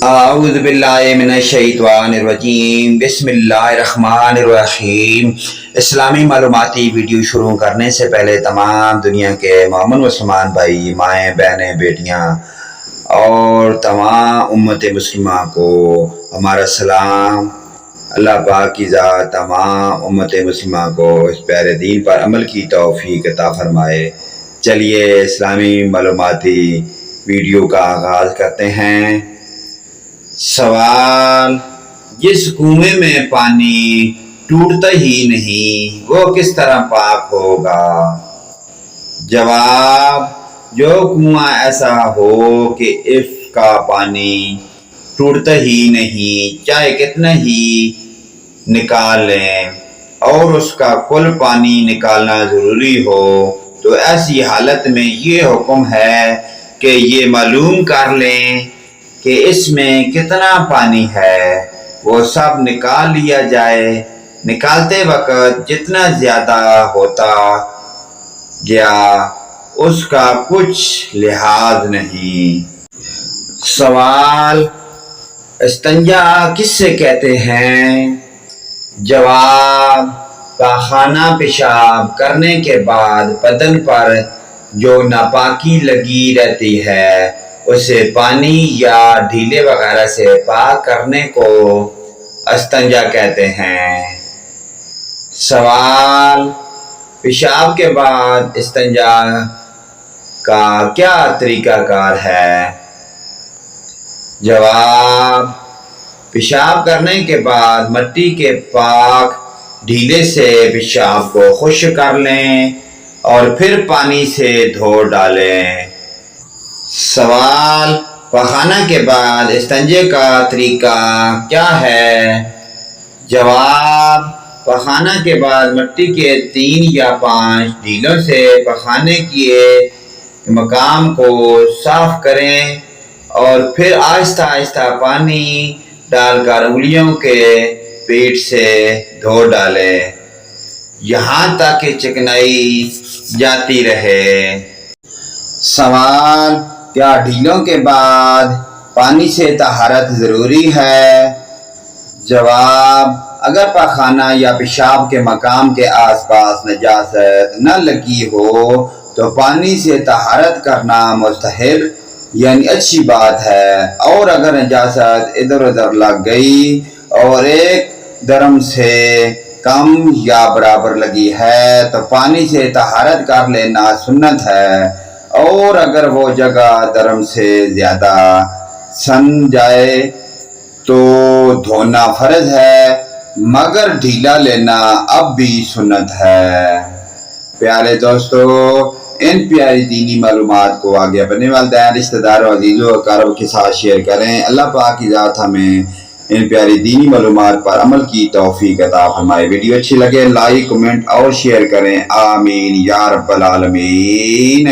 اعوذ باللہ من الشیطان الرجیم، بسم اللہ الرحمن الرحیم۔ اسلامی معلوماتی ویڈیو شروع کرنے سے پہلے تمام دنیا کے مومن مسلمان بھائی، مائیں، بہنیں، بیٹیاں اور تمام امت مسلمہ کو ہمارا سلام۔ اللہ پاک کی ذات تمام امت مسلمہ کو اس پیارے دین پر عمل کی توفیق عطا فرمائے۔ چلیے اسلامی معلوماتی ویڈیو کا آغاز کرتے ہیں۔ سوال: جس کنویں میں پانی ٹوٹتا ہی نہیں وہ کس طرح پاک ہوگا؟ جواب: جو کنواں ایسا ہو کہ اس کا پانی ٹوٹتا ہی نہیں، چاہے کتنا ہی نکال لیں اور اس کا کل پانی نکالنا ضروری ہو، تو ایسی حالت میں یہ حکم ہے کہ یہ معلوم کر لیں کہ اس میں کتنا پانی ہے، وہ سب نکال لیا جائے۔ نکالتے وقت جتنا زیادہ ہوتا گیا اس کا کچھ لحاظ نہیں۔ سوال: استنجا کس سے کہتے ہیں؟ جواب: پاخانہ پیشاب کرنے کے بعد بدن پر جو ناپاکی لگی رہتی ہے اسے پانی یا ڈھیلے وغیرہ سے پاک کرنے کو استنجا کہتے ہیں۔ سوال: پیشاب کے بعد استنجا کا کیا طریقہ کار ہے؟ جواب: پیشاب کرنے کے بعد مٹی کے پاک ڈھیلے سے پیشاب کو خشک کر لیں اور پھر پانی سے دھو ڈالیں۔ سوال: پاخانہ کے بعد استنجے کا طریقہ کیا ہے؟ جواب: پاخانہ کے بعد مٹی کے 3 یا 5 ڈھیلوں سے پاخانے کیے مقام کو صاف کریں اور پھر آہستہ آہستہ پانی ڈال کر انگلیوں کے پیٹ سے دھو ڈالیں یہاں تک کہ چکنائی جاتی رہے۔ سوال: کیا ڈھیلوں کے بعد پانی سے طہارت ضروری ہے؟ جواب: اگر پاخانہ یا پیشاب کے مقام کے آس پاس نجاست نہ لگی ہو تو پانی سے طہارت کرنا مستحب یعنی اچھی بات ہے، اور اگر نجاست ادھر ادھر لگ گئی اور ایک درم سے کم یا برابر لگی ہے تو پانی سے طہارت کر لینا سنت ہے، اور اگر وہ جگہ درم سے زیادہ سن جائے تو دھونا فرض ہے، مگر ڈھیلا لینا اب بھی سنت ہے۔ پیارے دوستو، ان پیاری دینی معلومات کو آگے اپنے والدین، رشتہ داروں، عزیزوں و اقارب کے ساتھ شیئر کریں۔ اللہ پاک کی ذات ہمیں ان پیاری دینی معلومات پر عمل کی توفیق عطا فرمائے۔ ویڈیو اچھی لگے لائک، کمنٹ اور شیئر کریں۔ آمین یا رب العالمین۔